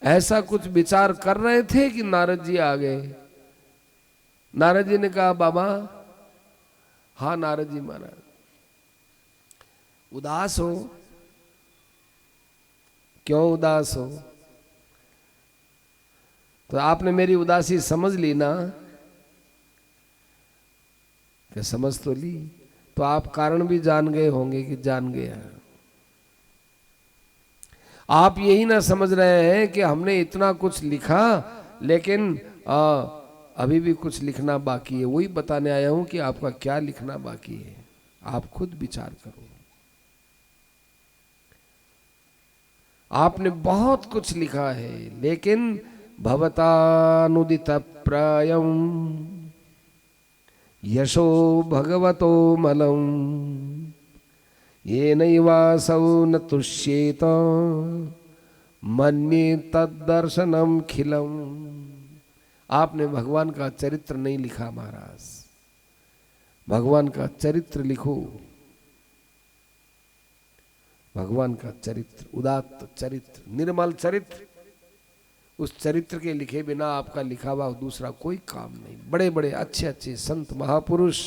ऐसा कुछ विचार कर रहे थे कि नारद जी आ गए। नारद जी ने कहा बाबा। हाँ नारद जी महाराज, उदास हो? क्यों उदास हो? तो आपने मेरी उदासी समझ ली ना? क्या समझ तो ली? तो आप कारण भी जान गए होंगे कि जान गया। आप यही ना समझ रहे हैं कि हमने इतना कुछ लिखा लेकिन अभी भी कुछ लिखना बाकी है। वही बताने आया हूं कि आपका क्या लिखना बाकी है, आप खुद विचार करो। आपने बहुत कुछ लिखा है लेकिन भवतानुदित प्रायम यशो भगवतो मलम ये नैवासौ न तुष्येत मन्ये तद्दर्शनम खिलम। आपने भगवान का चरित्र नहीं लिखा महाराज। भगवान का चरित्र लिखो। भगवान का चरित्र, उदात्त चरित्र, निर्मल चरित्र। उस चरित्र के लिखे बिना आपका लिखा हुआ दूसरा कोई काम नहीं। बड़े बड़े अच्छे अच्छे संत महापुरुष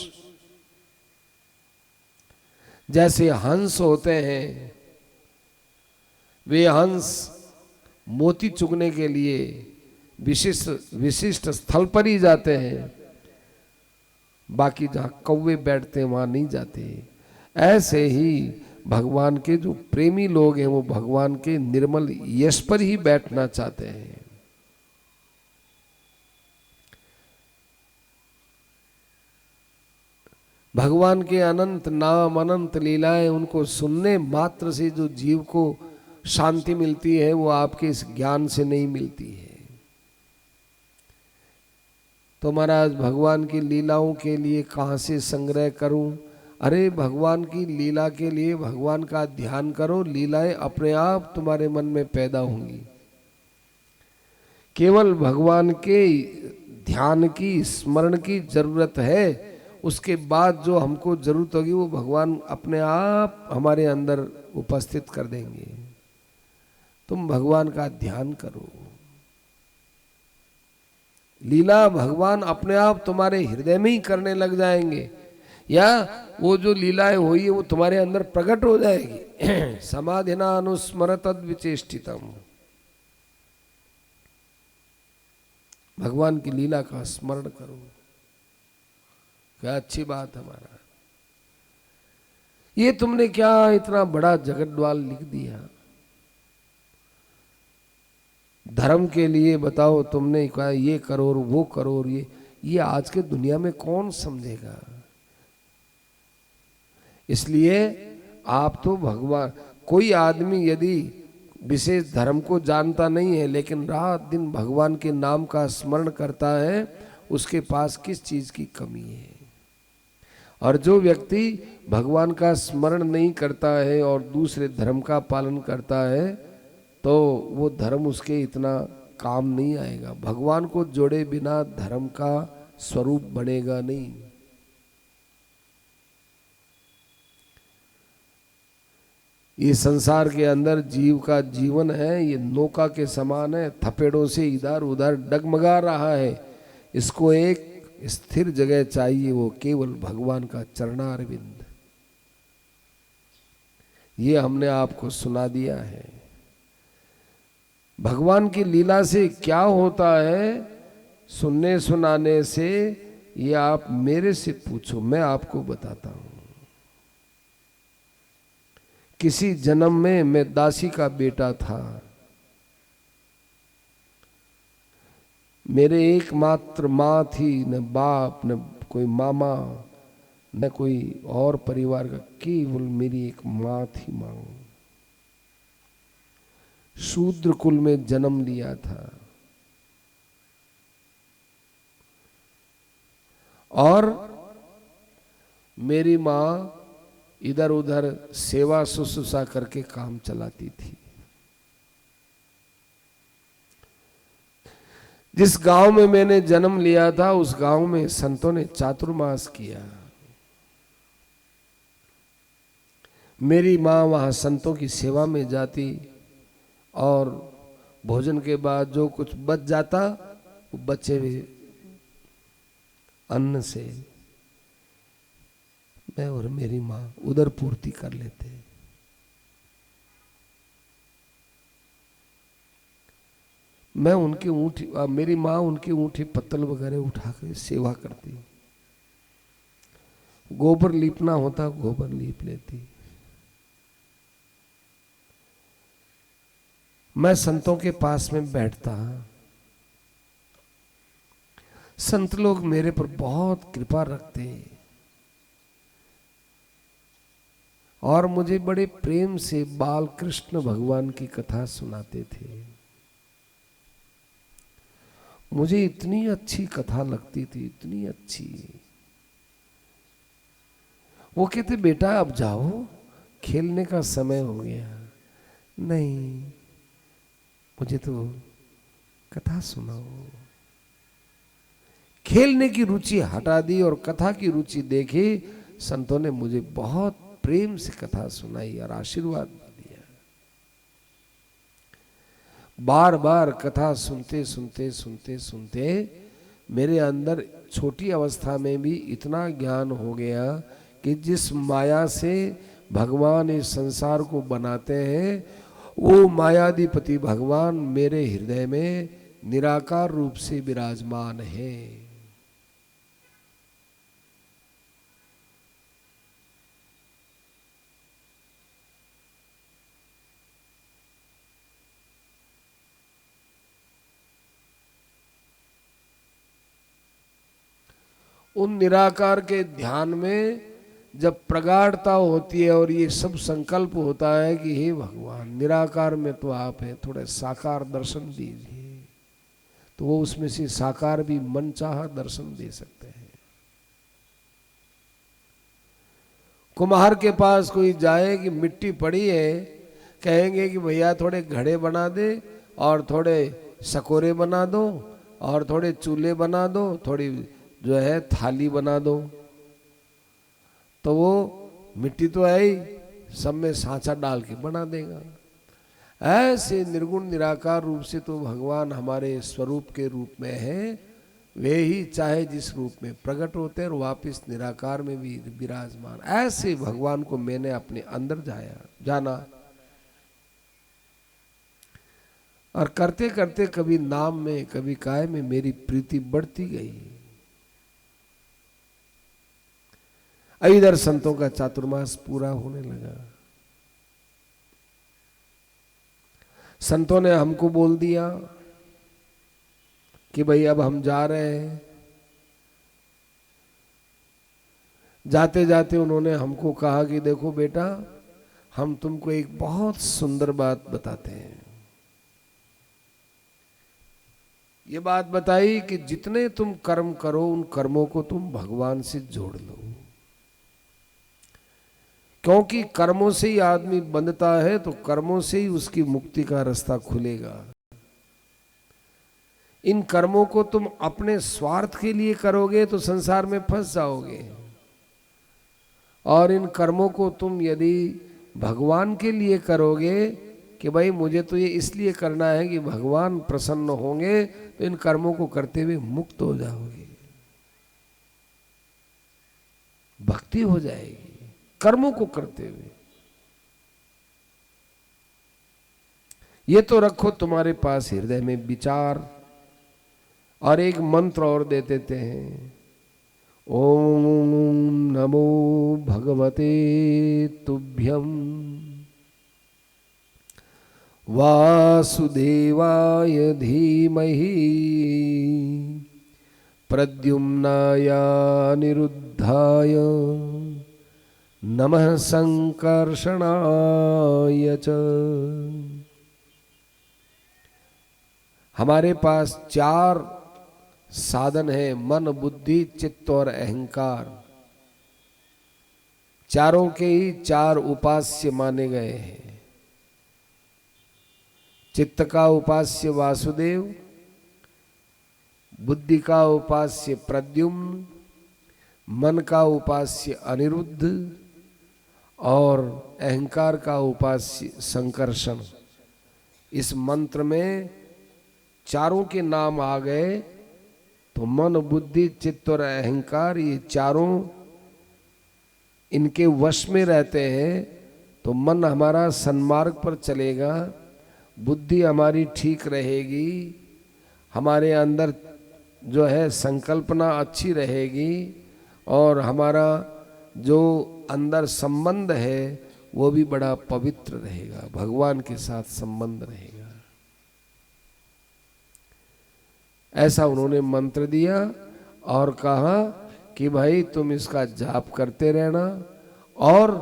जैसे हंस होते हैं, वे हंस मोती चुगने के लिए विशिष्ट विशिष्ट स्थल पर ही जाते हैं, बाकी जहां कौवे बैठते हैं वहां नहीं जाते। ऐसे ही भगवान के जो प्रेमी लोग हैं वो भगवान के निर्मल यश पर ही बैठना चाहते हैं। भगवान के अनंत नाम, अनंत लीलाएं, उनको सुनने मात्र से जो जीव को शांति मिलती है वो आपके इस ज्ञान से नहीं मिलती है। तो महाराज भगवान की लीलाओं के लिए कहाँ से संग्रह करूं? अरे भगवान की लीला के लिए भगवान का ध्यान करो, लीलाएं अपने आप तुम्हारे मन में पैदा होंगी। केवल भगवान के ध्यान की, स्मरण की जरूरत है। उसके बाद जो हमको जरूरत होगी वो भगवान अपने आप हमारे अंदर उपस्थित कर देंगे। तुम भगवान का ध्यान करो। लीला भगवान अपने आप तुम्हारे हृदय में ही करने लग जाएंगे, या वो जो लीलाएं हुई है वो तुम्हारे अंदर प्रकट हो जाएगी। समाधिना अनुस्मर तद विचेष्टितम। भगवान की लीला का स्मरण करो। क्या अच्छी बात है हमारा। ये तुमने क्या इतना बड़ा जगतवाल लिख दिया धर्म के लिए? बताओ, तुमने कहा ये करो और वो करो, और ये आज के दुनिया में कौन समझेगा? इसलिए आप तो भगवान, कोई आदमी यदि विशेष धर्म को जानता नहीं है लेकिन रात दिन भगवान के नाम का स्मरण करता है, उसके पास किस चीज की कमी है? और जो व्यक्ति भगवान का स्मरण नहीं करता है और दूसरे धर्म का पालन करता है तो वो धर्म उसके इतना काम नहीं आएगा। भगवान को जोड़े बिना धर्म का स्वरूप बनेगा नहीं। ये संसार के अंदर जीव का जीवन है, ये नौका के समान है, थपेड़ों से इधर उधर डगमगा रहा है। इसको एक स्थिर जगह चाहिए, वो केवल भगवान का चरणारविंद। ये हमने आपको सुना दिया है। भगवान की लीला से क्या होता है सुनने सुनाने से, ये आप मेरे से पूछो, मैं आपको बताता हूं। किसी जन्म में मैं दासी का बेटा था। मेरे एकमात्र माँ थी, न बाप न कोई मामा न कोई और परिवार का, केवल मेरी एक माँ थी। माँ शूद्र कुल में जन्म लिया था और मेरी माँ इधर उधर सेवा शुश्रूषा करके काम चलाती थी। जिस गांव में मैंने जन्म लिया था उस गांव में संतों ने चातुर्मास किया। मेरी माँ वहां संतों की सेवा में जाती और भोजन के बाद जो कुछ बच जाता वो बचे हुए अन्न से मैं और मेरी माँ उधर पूर्ति कर लेते। मैं उनके ऊँट, मेरी माँ उनके ऊँटे पत्तल वगैरह उठा कर सेवा करती। गोबर लीपना होता गोबर लीप लेती। मैं संतों के पास में बैठता। संत लोग मेरे पर बहुत कृपा रखते और मुझे बड़े प्रेम से बाल कृष्ण भगवान की कथा सुनाते थे। मुझे इतनी अच्छी कथा लगती थी, इतनी अच्छी। वो कहते बेटा अब जाओ, खेलने का समय हो गया। नहीं, मुझे तो कथा सुनाओ। खेलने की रुचि हटा दी और कथा की रुचि देखी। संतों ने मुझे बहुत प्रेम से कथा सुनाई और आशीर्वाद दिया। बार बार कथा सुनते सुनते सुनते सुनते मेरे अंदर छोटी अवस्था में भी इतना ज्ञान हो गया कि जिस माया से भगवान इस संसार को बनाते हैं, वो मायाधिपति भगवान मेरे हृदय में निराकार रूप से विराजमान है। उन निराकार के ध्यान में जब प्रगाढ़ता होती है और ये सब संकल्प होता है कि हे भगवान, निराकार में तो आप हैं, थोड़े साकार दर्शन दीजिए, तो वो उसमें से साकार भी मनचाहा दर्शन दे सकते हैं। कुम्हार के पास कोई जाए कि मिट्टी पड़ी है, कहेंगे कि भैया थोड़े घड़े बना दे और थोड़े सकोरे बना दो और थोड़े चूल्हे बना दो, थोड़ी जो है थाली बना दो। तो वो मिट्टी तो है ही, सब में सांचा डाल के बना देगा। ऐसे निर्गुण निराकार रूप से तो भगवान हमारे स्वरूप के रूप में है। वे ही चाहे जिस रूप में प्रकट होते हैं और वापिस निराकार में भी विराजमान। ऐसे भगवान को मैंने अपने अंदर जाना और करते करते कभी नाम में कभी काय में मेरी प्रीति बढ़ती गई। इधर संतों का चातुर्मास पूरा होने लगा। संतों ने हमको बोल दिया कि भाई अब हम जा रहे हैं। जाते जाते उन्होंने हमको कहा कि देखो बेटा, हम तुमको एक बहुत सुंदर बात बताते हैं। ये बात बताई कि जितने तुम कर्म करो उन कर्मों को तुम भगवान से जोड़ लो, क्योंकि कर्मों से ही आदमी बंधता है, तो कर्मों से ही उसकी मुक्ति का रास्ता खुलेगा। इन कर्मों को तुम अपने स्वार्थ के लिए करोगे तो संसार में फंस जाओगे, और इन कर्मों को तुम यदि भगवान के लिए करोगे कि भाई मुझे तो ये इसलिए करना है कि भगवान प्रसन्न होंगे, तो इन कर्मों को करते हुए मुक्त हो जाओगे, भक्ति हो जाएगी कर्मों को करते हुए। ये तो रखो तुम्हारे पास हृदय में विचार। और एक मंत्र और दे देते हैं, ओम नमो भगवते तुभ्यं वासुदेवाय धीमहि प्रद्युम्नाय अनिरुद्धाय नमः संकर्षणाय च। हमारे पास 4 साधन है, मन बुद्धि चित्त और अहंकार। चारों के ही 4 उपास्य माने गए हैं। चित्त का उपास्य वासुदेव, बुद्धि का उपास्य प्रद्युम्न, मन का उपास्य अनिरुद्ध और अहंकार का उपास्य संकर्षण। इस मंत्र में चारों के नाम आ गए तो मन बुद्धि चित्त और अहंकार ये चारों इनके वश में रहते हैं तो मन हमारा सन्मार्ग पर चलेगा, बुद्धि हमारी ठीक रहेगी, हमारे अंदर जो है संकल्पना अच्छी रहेगी और हमारा जो अंदर संबंध है वो भी बड़ा पवित्र रहेगा, भगवान के साथ संबंध रहेगा। ऐसा उन्होंने मंत्र दिया और कहा कि भाई तुम इसका जाप करते रहना और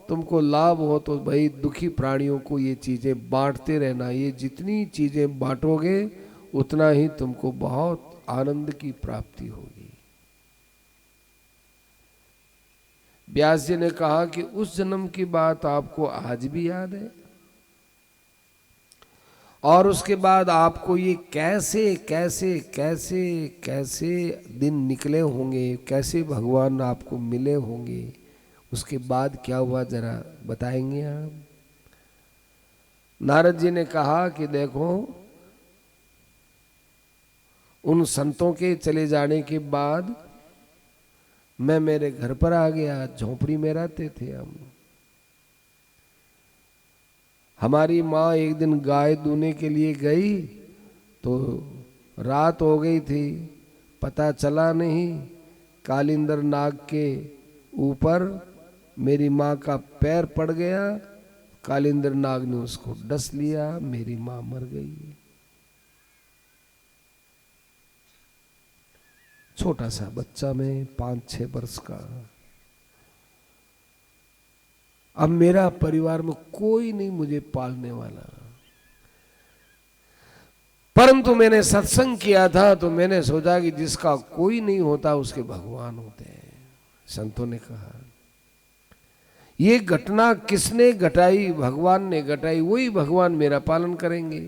तुमको लाभ हो तो भाई दुखी प्राणियों को ये चीजें बांटते रहना। ये जितनी चीजें बांटोगे उतना ही तुमको बहुत आनंद की प्राप्ति होगी। व्यास जी ने कहा कि उस जन्म की बात आपको आज भी याद है और उसके बाद आपको ये कैसे कैसे कैसे कैसे दिन निकले होंगे, कैसे भगवान आपको मिले होंगे, उसके बाद क्या हुआ जरा बताएंगे आप। नारद जी ने कहा कि देखो उन संतों के चले जाने के बाद मैं मेरे घर पर आ गया, झोपड़ी में रहते थे हम। हमारी माँ एक दिन गाय दूने के लिए गई तो रात हो गई थी, पता चला नहीं, कालिंदर नाग के ऊपर मेरी माँ का पैर पड़ गया, कालिंदर नाग ने उसको डस लिया, मेरी माँ मर गई। छोटा सा बच्चा में 5-6 वर्ष का। अब मेरा परिवार में कोई नहीं मुझे पालने वाला, परंतु मैंने सत्संग किया था तो मैंने सोचा कि जिसका कोई नहीं होता उसके भगवान होते हैं। संतों ने कहा ये घटना किसने घटाई? भगवान ने घटाई, वही भगवान मेरा पालन करेंगे।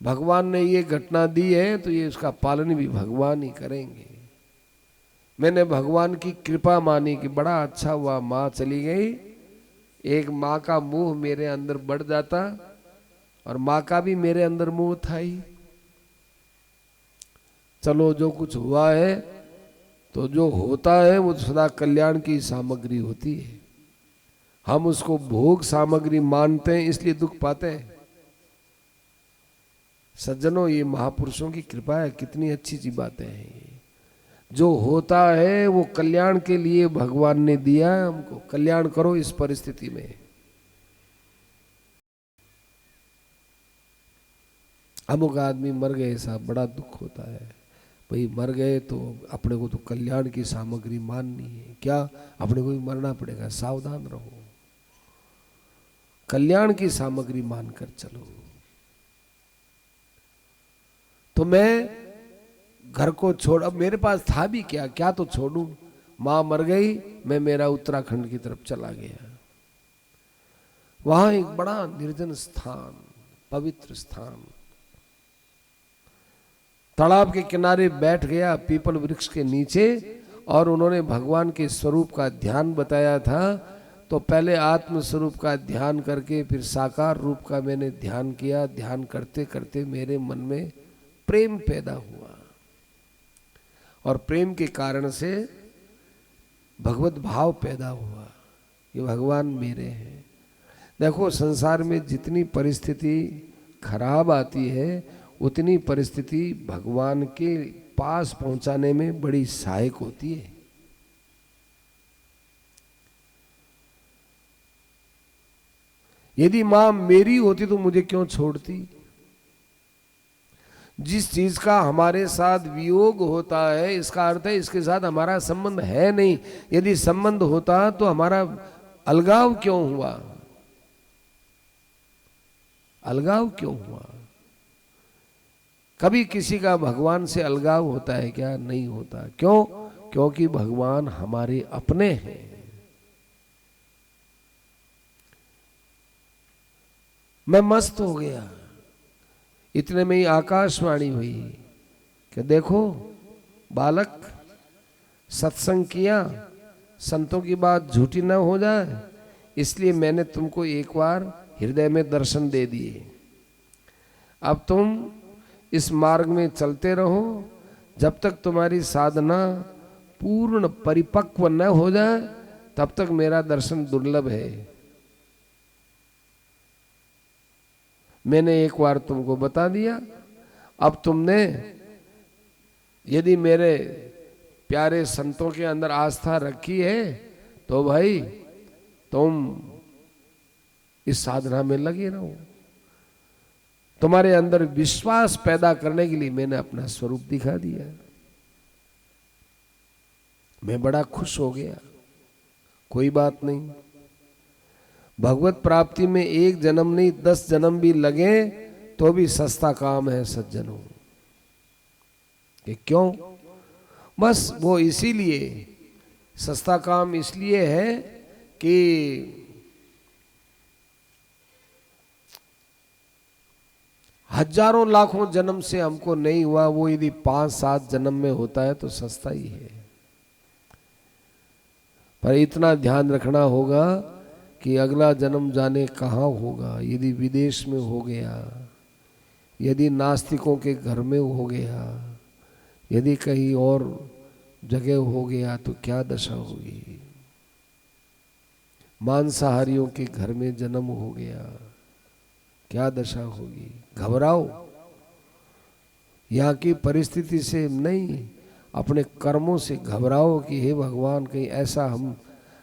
भगवान ने ये घटना दी है तो ये उसका पालन भी भगवान ही करेंगे। मैंने भगवान की कृपा मानी कि बड़ा अच्छा हुआ माँ चली गई, एक माँ का मोह मेरे अंदर बढ़ जाता और माँ का भी मेरे अंदर मोह था ही। चलो जो कुछ हुआ है तो जो होता है वो सदा कल्याण की सामग्री होती है। हम उसको भोग सामग्री मानते हैं इसलिए दुख पाते हैं। सज्जनों ये महापुरुषों की कृपा है, कितनी अच्छी सी बातें हैं। जो होता है वो कल्याण के लिए भगवान ने दिया है हमको। कल्याण करो इस परिस्थिति में। अमुक आदमी मर गए साहब, बड़ा दुख होता है भाई, मर गए तो अपने को तो कल्याण की सामग्री माननी है। क्या अपने को भी मरना पड़ेगा, सावधान रहो, कल्याण की सामग्री मानकर चलो। तो मैं घर को छोड़, अब मेरे पास था भी क्या, क्या तो छोड़ूं। माँ मर गई, मैं मेरा उत्तराखंड की तरफ चला गया। वहां एक बड़ा निर्जन स्थान, पवित्र स्थान, तालाब के किनारे बैठ गया पीपल वृक्ष के नीचे और उन्होंने भगवान के स्वरूप का ध्यान बताया था। तो पहले आत्म स्वरूप का ध्यान करके फिर साकार रूप का मैंने ध्यान किया। ध्यान करते करते मेरे मन में प्रेम पैदा हुआ और प्रेम के कारण से भगवत भाव पैदा हुआ, ये भगवान मेरे हैं। देखो संसार में जितनी परिस्थिति खराब आती है उतनी परिस्थिति भगवान के पास पहुंचाने में बड़ी सहायक होती है। यदि मां मेरी होती तो मुझे क्यों छोड़ती? जिस चीज का हमारे साथ वियोग होता है इसका अर्थ है इसके साथ हमारा संबंध है नहीं। यदि संबंध होता तो हमारा अलगाव क्यों हुआ? अलगाव क्यों हुआ? कभी किसी का भगवान से अलगाव होता है क्या? नहीं होता। क्यों? क्योंकि भगवान हमारे अपने हैं। मैं मस्त हो गया। इतने में ही आकाशवाणी हुई कि देखो बालक, सत्संग किया, संतों की बात झूठी ना हो जाए, इसलिए मैंने तुमको एक बार हृदय में दर्शन दे दिए। अब तुम इस मार्ग में चलते रहो जब तक तुम्हारी साधना पूर्ण परिपक्व न हो जाए, तब तक मेरा दर्शन दुर्लभ है। मैंने एक बार तुमको बता दिया, अब तुमने यदि मेरे प्यारे संतों के अंदर आस्था रखी है तो भाई तुम इस साधना में लगे रहो। तुम्हारे अंदर विश्वास पैदा करने के लिए मैंने अपना स्वरूप दिखा दिया। मैं बड़ा खुश हो गया। कोई बात नहीं, भगवत प्राप्ति में 1 जन्म नहीं 10 जन्म भी लगे तो भी सस्ता काम है सज्जनों। कि क्यों? बस वो इसीलिए सस्ता काम इसलिए है कि हजारों लाखों जन्म से हमको नहीं हुआ, वो यदि 5-7 जन्म में होता है तो सस्ता ही है। पर इतना ध्यान रखना होगा कि अगला जन्म जाने कहाँ होगा। यदि विदेश में हो गया, यदि नास्तिकों के घर में हो गया, यदि कहीं और जगह हो गया तो क्या दशा होगी। मांसाहारियों के घर में जन्म हो गया, क्या दशा होगी। घबराओ, यहाँ की परिस्थिति से नहीं, अपने कर्मों से घबराओ कि हे भगवान कहीं ऐसा हम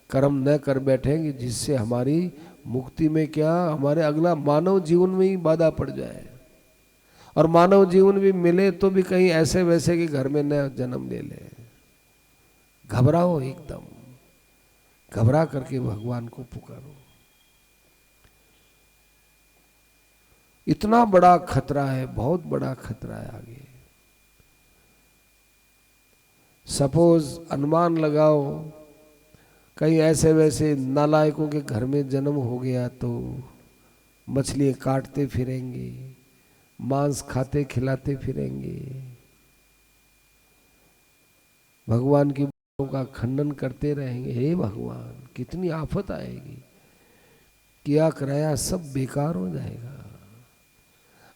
कर्म न कर बैठेंगे जिससे हमारी मुक्ति में क्या, हमारे अगला मानव जीवन में ही बाधा पड़ जाए। और मानव जीवन भी मिले तो भी कहीं ऐसे वैसे के घर में न जन्म ले ले। घबराओ, एकदम घबरा करके भगवान को पुकारो। इतना बड़ा खतरा है, बहुत बड़ा खतरा है आगे। सपोज अनुमान लगाओ कहीं ऐसे वैसे नालायकों के घर में जन्म हो गया तो मछलियां काटते फिरेंगे, मांस खाते खिलाते फिरेंगे, भगवान की बातों का खंडन करते रहेंगे। हे भगवान, कितनी आफत आएगी, किया कराया सब बेकार हो जाएगा।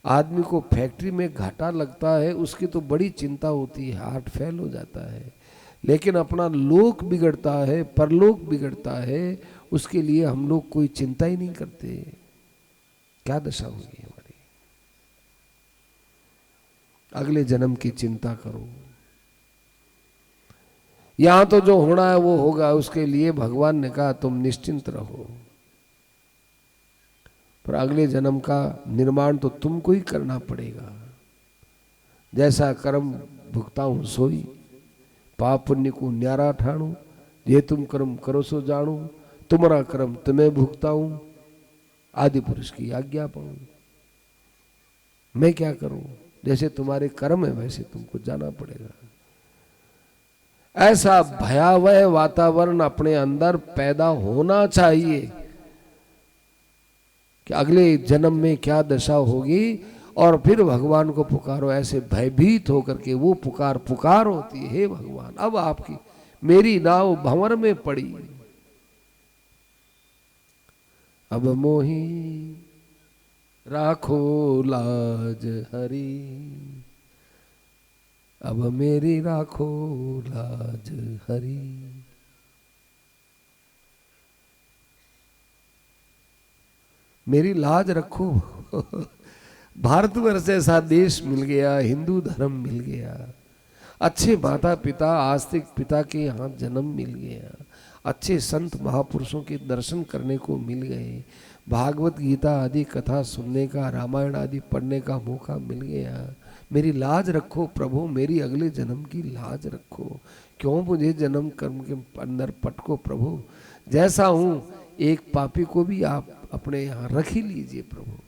आदमी को फैक्ट्री में घाटा लगता है, उसकी तो बड़ी चिंता होती है, हार्ट फेल हो जाता है। लेकिन अपना लोक बिगड़ता है, परलोक बिगड़ता है, उसके लिए हम लोग कोई चिंता ही नहीं करते। क्या दशा होगी हमारी। अगले जन्म की चिंता करो। यहां तो जो होना है वो होगा, उसके लिए भगवान ने कहा तुम निश्चिंत रहो, पर अगले जन्म का निर्माण तो तुमको ही करना पड़ेगा। जैसा कर्म भुगताऊं सोई, पाप पुण्य को न्यारा ठाणू, ये तुम कर्म करो सो जानू, तुम्हारा कर्म तुम्हें भुगताऊं, आदि पुरुष की आज्ञा पाऊं। मैं क्या करूं, जैसे तुम्हारे कर्म है वैसे तुमको जाना पड़ेगा। ऐसा भयावह वातावरण अपने अंदर पैदा होना चाहिए कि अगले जन्म में क्या दशा होगी, और फिर भगवान को पुकारो ऐसे भयभीत होकर के। वो पुकार होती है, हे भगवान अब आपकी मेरी नाव भंवर में पड़ी, अब मोही राखो लाज हरी, अब मेरी राखो लाज हरी। मेरी लाज रखो। भारतवर्ष ऐसा देश मिल गया, हिंदू धर्म मिल गया, अच्छे माता पिता आस्तिक पिता के यहाँ जन्म मिल गया, अच्छे संत महापुरुषों के दर्शन करने को मिल गए, भागवत गीता आदि कथा सुनने का, रामायण आदि पढ़ने का मौका मिल गया। मेरी लाज रखो प्रभु, मेरी अगले जन्म की लाज रखो। क्यों मुझे जन्म कर्म के अंदर पटको प्रभु। जैसा हूँ एक पापी को भी आप अपने यहाँ रख ही लीजिए प्रभु,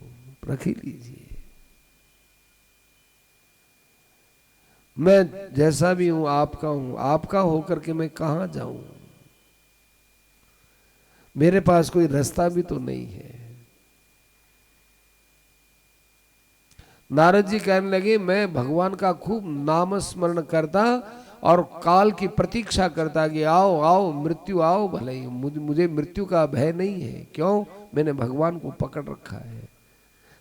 रख ही लीजिए। मैं जैसा भी हूं आपका हूं, आपका होकर के मैं कहां जाऊं। मेरे पास कोई रास्ता भी तो नहीं है। नारद जी कहने लगे मैं भगवान का खूब नाम स्मरण करता और काल की प्रतीक्षा करता कि आओ आओ मृत्यु आओ भले ही, मुझे मृत्यु का भय नहीं है। क्यों? मैंने भगवान को पकड़ रखा है।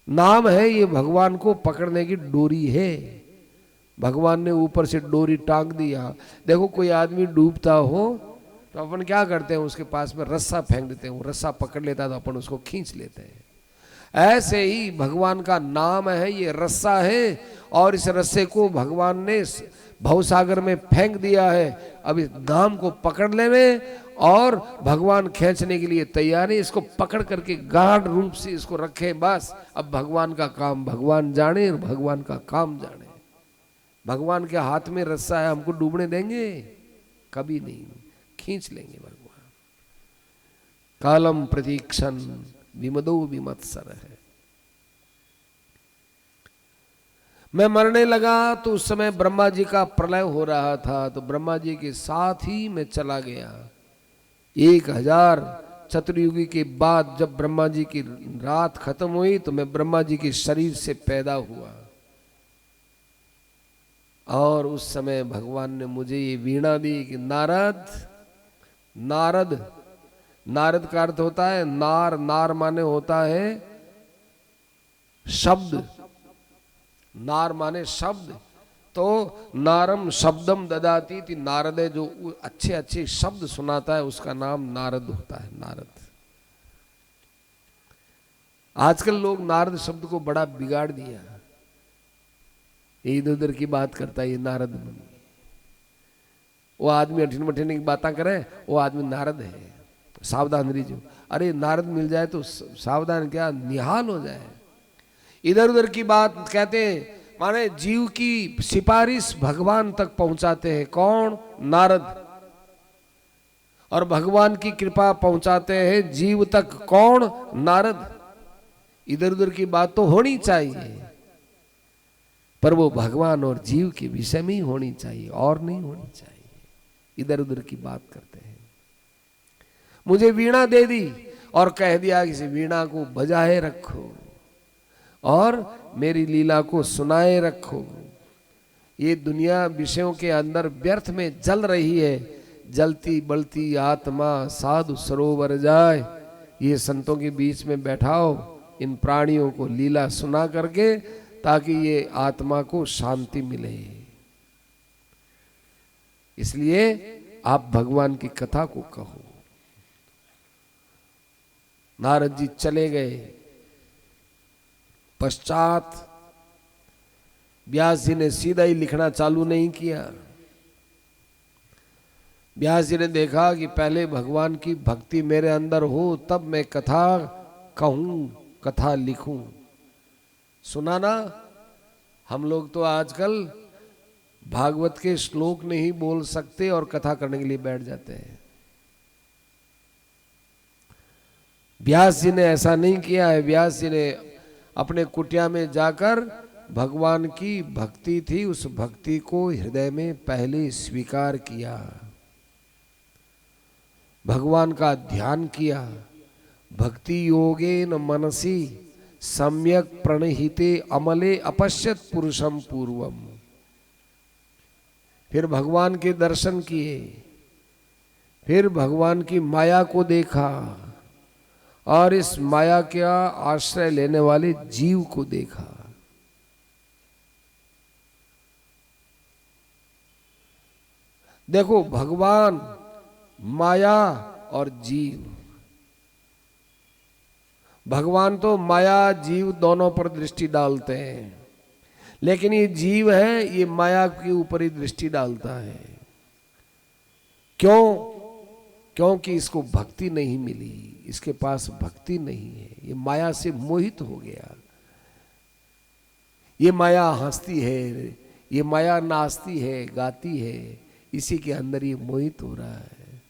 नाम है ये भगवान को पकड़ने की डोरी है। भगवान ने ऊपर से डोरी टांग दिया। देखो कोई आदमी डूबता हो तो अपन क्या करते हैं, उसके पास में रस्सा फेंक देते हैं, वो रस्सा पकड़ लेता है तो अपन उसको खींच लेते हैं। ऐसे ही भगवान का नाम है, ये रस्सा है, और इस रस्से को भगवान ने भवसागर में फेंक दिया है। अब इस नाम को पकड़ ले में, और भगवान खींचने के लिए तैयार है। इसको पकड़ करके गाढ़ रूप से इसको रखे, बस अब भगवान का काम भगवान जाने और भगवान का काम जाने। भगवान के हाथ में रस्सा है, हमको डूबने देंगे? कभी नहीं, खींच लेंगे भगवान। कालम प्रतीक्षण विमदो विमत्सर है। मैं मरने लगा तो उस समय ब्रह्मा जी का प्रलय हो रहा था, तो ब्रह्मा जी के साथ ही मैं चला गया। 1000 चतुर्युगी के बाद जब ब्रह्मा जी की रात खत्म हुई तो मैं ब्रह्मा जी के शरीर से पैदा हुआ, और उस समय भगवान ने मुझे ये वीणा दी कि नारद, नारद, नारद का अर्थ होता है नार, नार माने होता है शब्द, नार माने शब्द। तो नारम शब्दम ददाती थी, नारद है जो अच्छे अच्छे शब्द सुनाता है, उसका नाम नारद होता है। नारद। आजकल लोग नारद शब्द को बड़ा बिगाड़ दिया, इधर उधर की बात करता है ये नारद मुनि। वो आदमी अठिन मठिन की बातें करे, वो आदमी नारद है, सावधान रहिए। अरे नारद मिल जाए तो सावधान क्या, निहाल हो जाए। इधर उधर की बात कहते हैं, माने जीव की सिफारिश भगवान तक पहुंचाते हैं। कौन? नारद। और भगवान की कृपा पहुंचाते हैं जीव तक। कौन? नारद। इधर उधर की बात तो होनी चाहिए, पर वो भगवान और जीव के विषय में ही होनी चाहिए, और नहीं होनी चाहिए। इधर उधर की बात करते हैं। मुझे वीणा दे दी और कह दिया कि इस वीणा को बजाए रखो और मेरी लीला को सुनाए रखो। ये दुनिया विषयों के अंदर व्यर्थ में जल रही है। जलती बलती आत्मा साधु सरोवर जाए। ये संतों के बीच में बैठाओ इन प्राणियों को लीला सुना करके, ताकि ये आत्मा को शांति मिले। इसलिए आप भगवान की कथा को कहो। नारद जी चले गए। पश्चात व्यास जी ने सीधा ही लिखना चालू नहीं किया। व्यास जी ने देखा कि पहले भगवान की भक्ति मेरे अंदर हो, तब मैं कथा कहूं, कथा लिखूं। सुना ना, हम लोग तो आजकल भागवत के श्लोक नहीं बोल सकते और कथा करने के लिए बैठ जाते हैं। व्यास जी ने ऐसा नहीं किया है। व्यास जी ने अपने कुटिया में जाकर भगवान की भक्ति थी, उस भक्ति को हृदय में पहले स्वीकार किया, भगवान का ध्यान किया। भक्ति योगेन मनसी सम्यक प्रणहिते अमले अपश्यत पुरुषम पूर्वम। फिर भगवान के दर्शन किए, फिर भगवान की माया को देखा, और इस माया का आश्रय लेने वाले जीव को देखा। देखो भगवान, माया और जीव। भगवान तो माया जीव दोनों पर दृष्टि डालते हैं, लेकिन ये जीव है, ये माया के ऊपर ही दृष्टि डालता है। क्यों? क्योंकि इसको भक्ति नहीं मिली, इसके पास भक्ति नहीं है, ये माया से मोहित हो गया। ये माया हंसती है, ये माया नाचती है, गाती है, इसी के अंदर ये मोहित हो रहा है।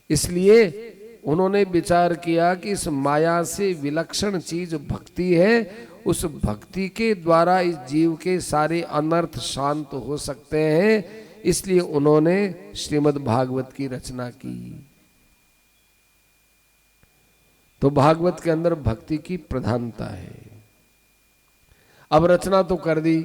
इसलिए उन्होंने विचार किया कि इस माया से विलक्षण चीज भक्ति है। उस भक्ति के द्वारा इस जीव के सारे अनर्थ शांत हो सकते हैं। इसलिए उन्होंने श्रीमद् भागवत की रचना की। तो भागवत के अंदर भक्ति की प्रधानता है। अब रचना तो कर दी,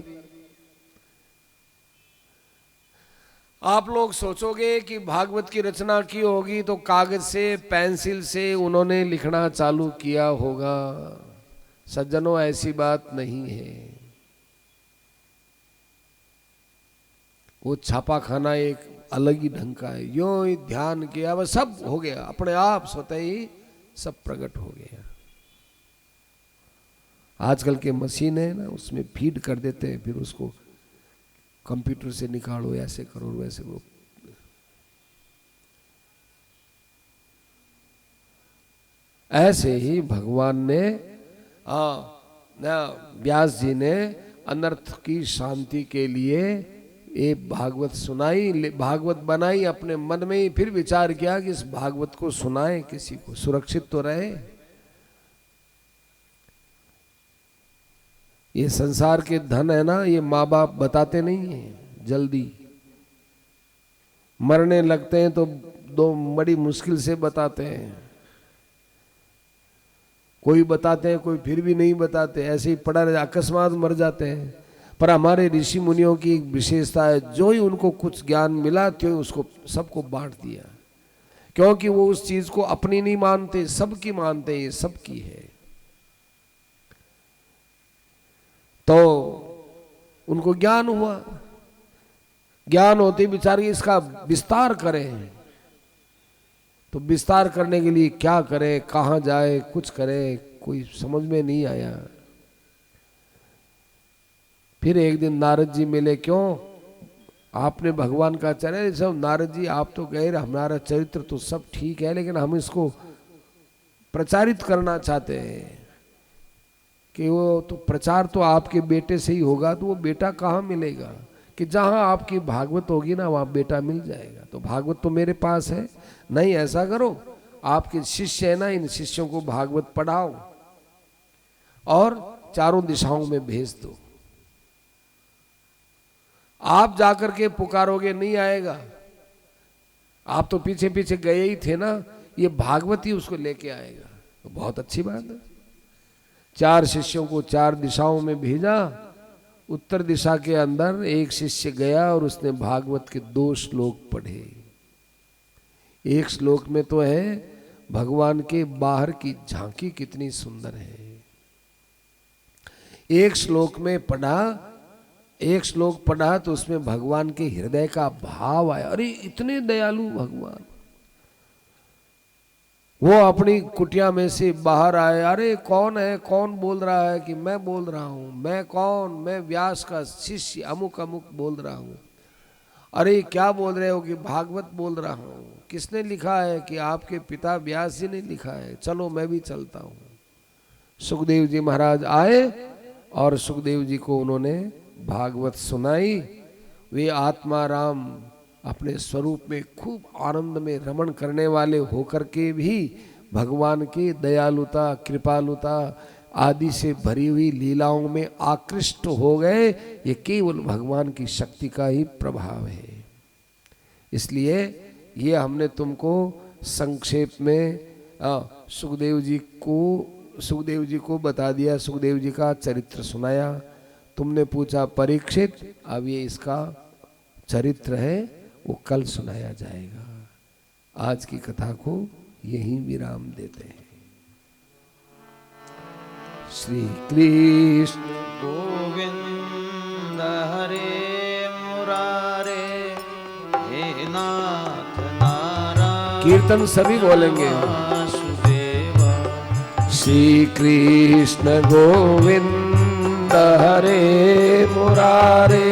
आप लोग सोचोगे कि भागवत की रचना की होगी तो कागज से पेंसिल से उन्होंने लिखना चालू किया होगा। सज्जनों, ऐसी बात नहीं है। वो छापा खाना एक अलग ही ढंग का है। यूं ही ध्यान किया, बस सब हो गया, अपने आप स्वतः ही सब प्रकट हो गया। आजकल के मशीन है ना, उसमें फीड कर देते हैं, फिर उसको कंप्यूटर से निकालो, ऐसे करो वैसे करो। ऐसे ही भगवान ने व्यास जी ने अनर्थ की शांति के लिए ये भागवत सुनाई, भागवत बनाई अपने मन में ही। फिर विचार किया कि इस भागवत को सुनाए किसी को, सुरक्षित तो रहे। ये संसार के धन है ना, ये माँ बाप बताते नहीं है जल्दी, मरने लगते हैं तो दो बड़ी मुश्किल से बताते हैं। कोई बताते हैं, कोई फिर भी नहीं बताते, ऐसे ही पड़ा रहे, अकस्मात मर जाते हैं। पर हमारे ऋषि मुनियों की एक विशेषता है, जो ही उनको कुछ ज्ञान मिला तो उसको सबको बांट दिया, क्योंकि वो उस चीज को अपनी नहीं मानते, सबकी मानते, ये सबकी है। तो उनको ज्ञान हुआ, ज्ञान होते बेचारे इसका विस्तार करें, तो विस्तार करने के लिए क्या करें, कहाँ जाए, कुछ करें, कोई समझ में नहीं आया। फिर एक दिन नारद जी मिले। क्यों? आपने भगवान का चरित्र सब, नारद जी आप तो कह रहे हमारा चरित्र तो सब ठीक है, लेकिन हम इसको प्रचारित करना चाहते हैं कि वो तो प्रचार तो आपके बेटे से ही होगा। तो वो बेटा कहाँ मिलेगा? कि जहाँ आपकी भागवत होगी ना, वहाँ बेटा मिल जाएगा। तो भागवत तो मेरे पास है। नहीं, ऐसा करो, आपके शिष्य है ना, इन शिष्यों को भागवत पढ़ाओ और चारों दिशाओं में भेज दो। आप जाकर के पुकारोगे नहीं आएगा, आप तो पीछे पीछे गए ही थे ना, ये भागवत ही उसको लेके आएगा। तो बहुत अच्छी बात है। 4 शिष्यों को 4 दिशाओं में भेजा। उत्तर दिशा के अंदर एक शिष्य गया और उसने भागवत के 2 श्लोक पढ़े। एक श्लोक में तो है भगवान के बाहर की झांकी कितनी सुंदर है। एक श्लोक में पढ़ा, एक श्लोक पढ़ा तो उसमें भगवान के हृदय का भाव आया। अरे इतने दयालु भगवान। वो अपनी कुटिया में से बाहर आए। अरे कौन है, कौन बोल रहा है? कि मैं बोल रहा हूं। मैं कौन? मैं व्यास का शिष्य अमुक अमुक बोल रहा हूं। अरे क्या बोल रहे हो? कि भागवत बोल रहा हूं। किसने लिखा है? कि आपके पिता व्यास जी ने लिखा है। चलो मैं भी चलता हूं। सुखदेव जी महाराज आए और सुखदेव जी को उन्होंने भागवत सुनाई। वे आत्माराम अपने स्वरूप में खूब आनंद में रमण करने वाले होकर के भी भगवान के दयालुता, कृपालुता आदि से भरी हुई लीलाओं में आकृष्ट हो गए। ये केवल भगवान की शक्ति का ही प्रभाव है। इसलिए ये हमने तुमको संक्षेप में सुखदेव जी को बता दिया, सुखदेव जी का चरित्र सुनाया। तुमने पूछा परीक्षित, अब ये इसका चरित्र है, वो कल सुनाया जाएगा। आज की कथा को यहीं विराम देते हैं। श्री कृष्ण गोविंद हरे मुरारे, हे नाथ नारायण। कीर्तन सभी बोलेंगे। वासुदेवा। श्री कृष्ण गोविंद हरे मुरारे,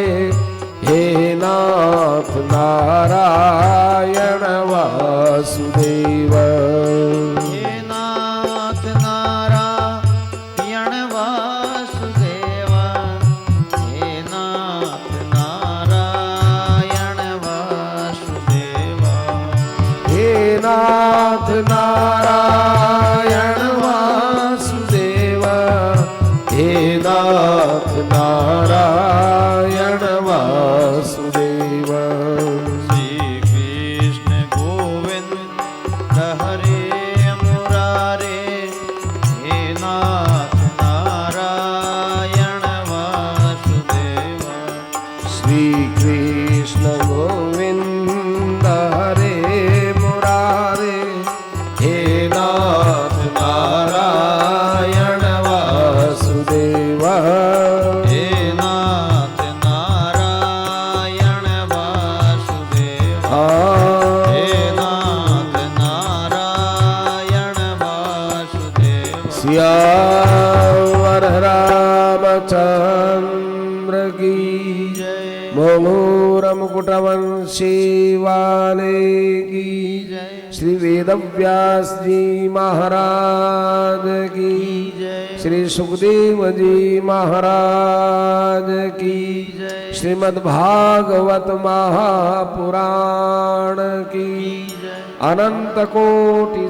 हे नाथ नारायण वासुदेव। हे नाथ नारायण वासुदेव। हे नाथ नारायण वासुदेव। हे नाथ नारायण वासुदेव। हे नाथ नारायण वासुदेव। श्री कृष्ण गोविंद हरे मुरारे, हे नाथ नारायण वासुदेव। श्री कृष्ण गोविंद बोलो रमकुटवंशी वाले की जय श्री वेदव्यास जी महाराज की जय श्री सुखदेव जी महाराज की जय श्रीमद्भागवत महापुराण की जय अनंत कोटि